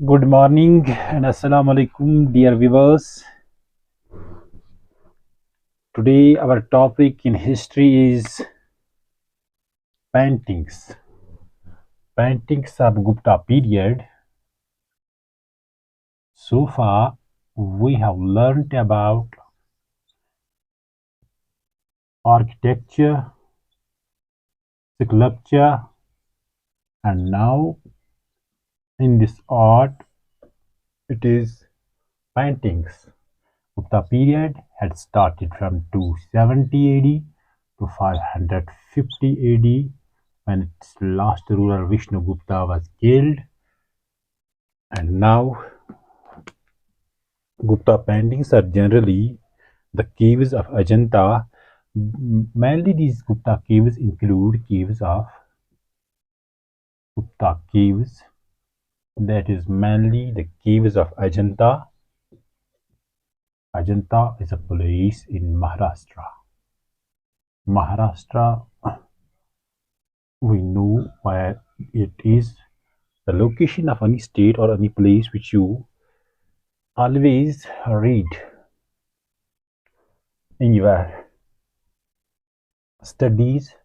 Good morning and assalamu alaikum, dear viewers. Today, our topic in history is paintings. Paintings of Gupta period. So far, we have learnt about architecture, sculpture, and now in this art, it is paintings. Gupta period had started from 270 AD to 550 AD when its last ruler Vishnu Gupta was killed, and now Gupta paintings are generally the caves of Ajanta. Mainly these Gupta caves include caves of Gupta caves, that is mainly the caves of Ajanta. Ajanta is a place in Maharashtra. Maharashtra, we know where it is. The location of any state or any place which you always read in your studies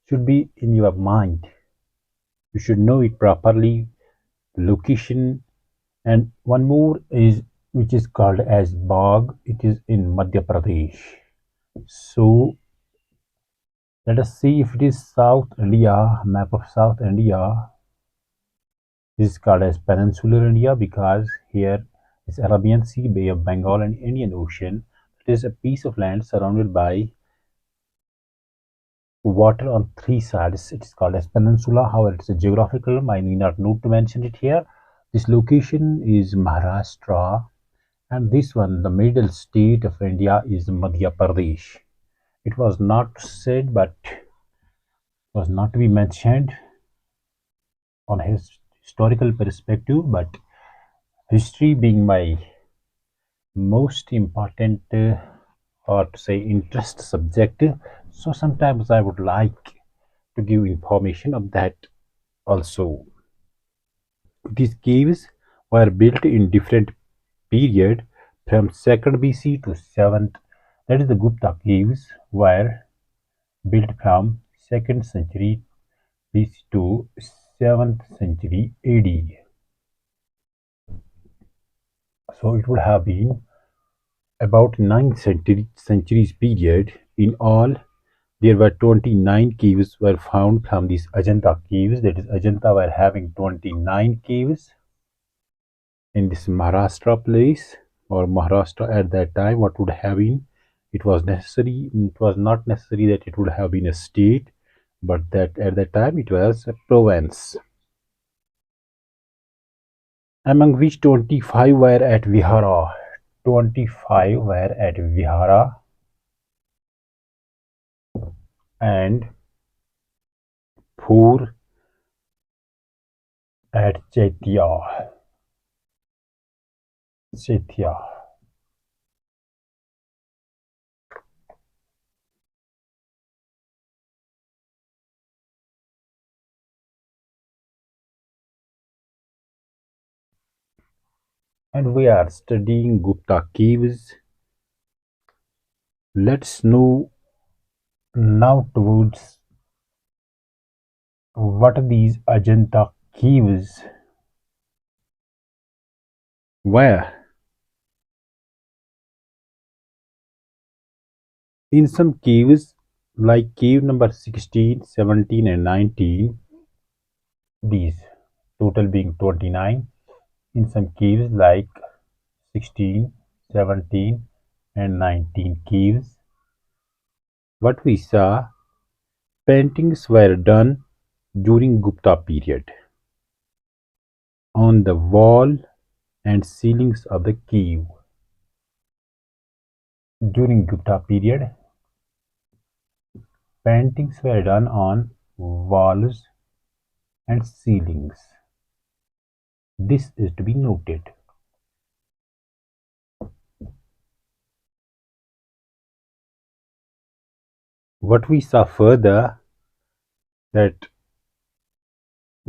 should be in your mind. You should know it properly, location, and one more is which is called as Bhag. It is in Madhya Pradesh. So let us see if it is South India, map of South India. This is called as Peninsular India because here is Arabian Sea, Bay of Bengal, and Indian Ocean. It is a piece of land surrounded by water on three sides. It is called as peninsula. However, it's a geographical. I need not need to mention it here. This location is Maharashtra, and this one, the middle state of India, is Madhya Pradesh. It was not said, but was not to be mentioned on his historical perspective. But history being my most important or to say interest subject, so sometimes I would like to give information of that also. These caves were built in different period from 2nd BC to 7th. That is, the Gupta caves were built from 2nd century BC to 7th century AD. So it would have been about 9th centuries period. In all, there were 29 caves were found from these Ajanta caves. That is, Ajanta were having 29 caves in this Maharashtra place or Maharashtra at that time. What would have been? It was not necessary that it would have been a state, but that at that time it was a province. Among which 25 were at Vihara. 25 were at Vihara and 4 at Chaitya. Chaitya. And we are studying Gupta caves. Let's know now towards what are these Ajanta caves were. In some caves like cave number 16, 17 and 19, these total being 29, in some caves like 16, 17 and 19 caves, what we saw, paintings were done during Gupta period on the wall and ceilings of the cave. During Gupta period, paintings were done on walls and ceilings. This is to be noted. What we saw further that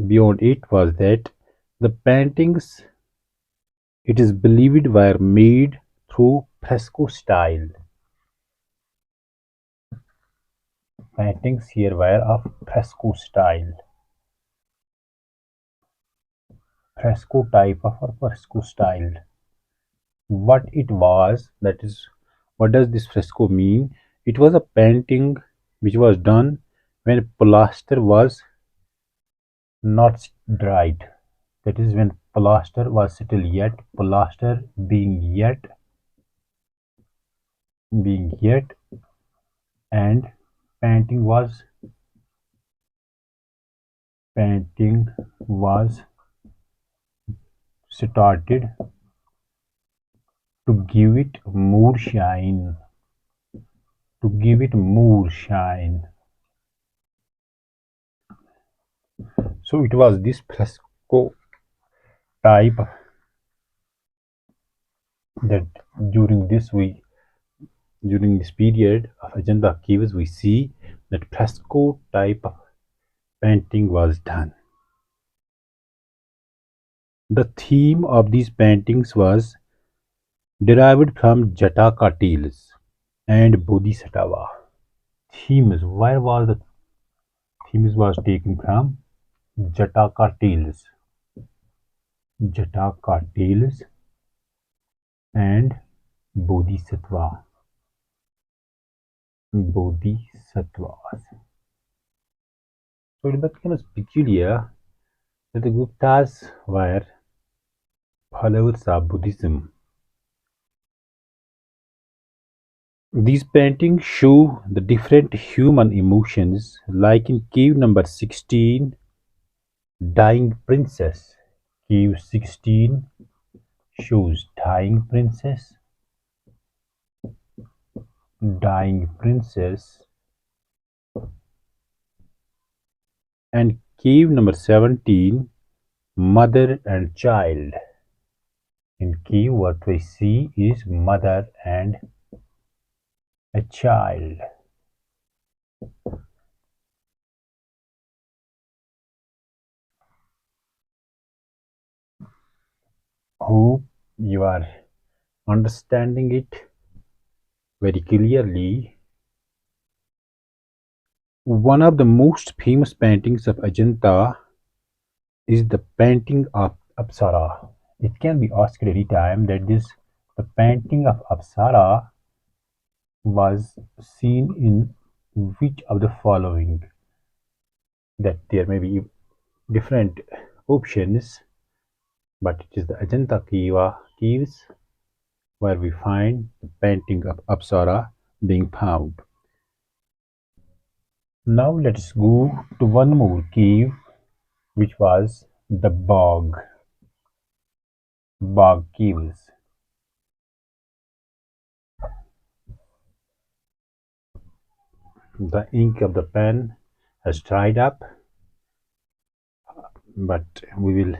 beyond it was that the paintings It is believed were made through fresco style. Paintings here were of fresco style, fresco type of or fresco style. What it was, that is, what does this fresco mean? It was a painting which was done when plaster was not dried. That is when plaster was still yet, plaster being yet, and painting was painting was started to give it more shine, to give it more shine. So it was this fresco type that during this period of Ajanta caves we see that fresco type of painting was done. The theme of these paintings was derived from Jataka tales and Bodhisattva. Themes, where was the themes was taken from? Jataka tales, Jataka tales and Bodhisattva, Bodhisattvas. So it becomes peculiar that the Guptas were followers of Buddhism. These paintings show the different human emotions, like in cave number 16, Dying Princess. Cave 16 shows dying princess, and cave number 17, mother and child. In cave, what we see is mother and a child. Hope you are understanding it very clearly. One of the most famous paintings of Ajanta is the painting of Apsara. It can be asked any time that the painting of Apsara was seen in which of the following? That there may be different options, but it is the Ajanta caves where we find the painting of Apsara being found. Now let's go to one more cave, which was the Bhag caves. The ink of the pen has dried up, but we will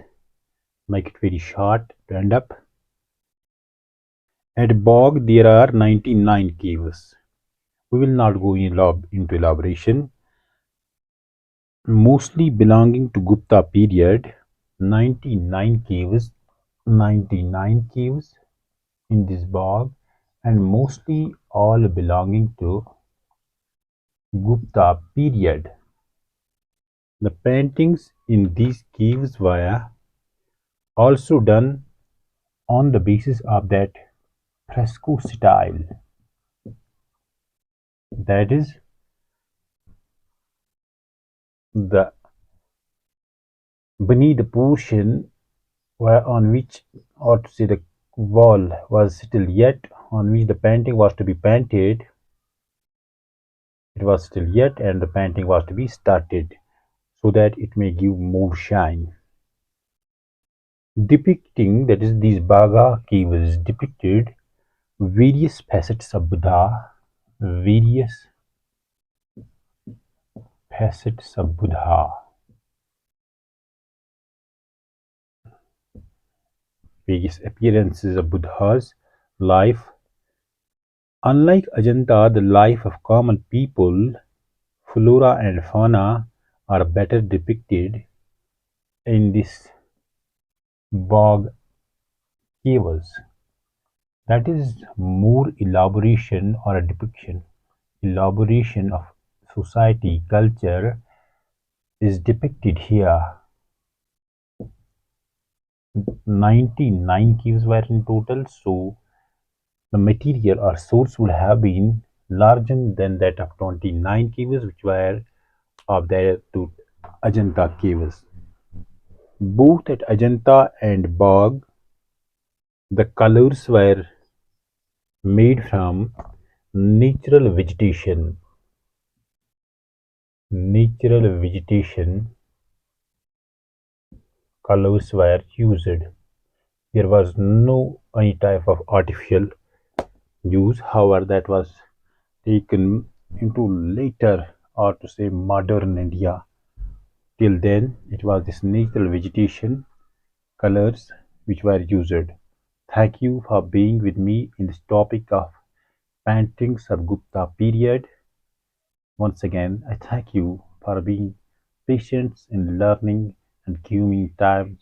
make it very short to end up. At Bog there are 99 caves. We will not go into elaboration. Mostly belonging to Gupta period, 99 caves, 99 caves in this Bog, and mostly all belonging to Gupta period. The paintings in these caves were also done on the basis of that fresco style, that is, the beneath the portion where on which, or to say, the wall was still yet on which the painting was to be painted, it was still yet, and the painting was to be started so that it may give more shine. Depicting, that is, these Bhaga caves depicted various facets of Buddha, various facets of Buddha, various appearances of Buddha's life. Unlike Ajanta, the life of common people, flora and fauna are better depicted in this bog caves. That is more elaboration or a depiction. Elaboration of society, culture is depicted here. 99 caves were in total, so the material or source would have been larger than that of 29 caves which were up there to Ajanta caves. Both at Ajanta and Bhag, the colors were made from natural vegetation. Natural vegetation colors were used. There was no any type of artificial use. However, that was taken into later or to say modern India. Till then, it was this natural vegetation colors which were used. Thank you for being with me in this topic of paintings of Gupta period. Once again, I thank you for being patient in learning and giving me time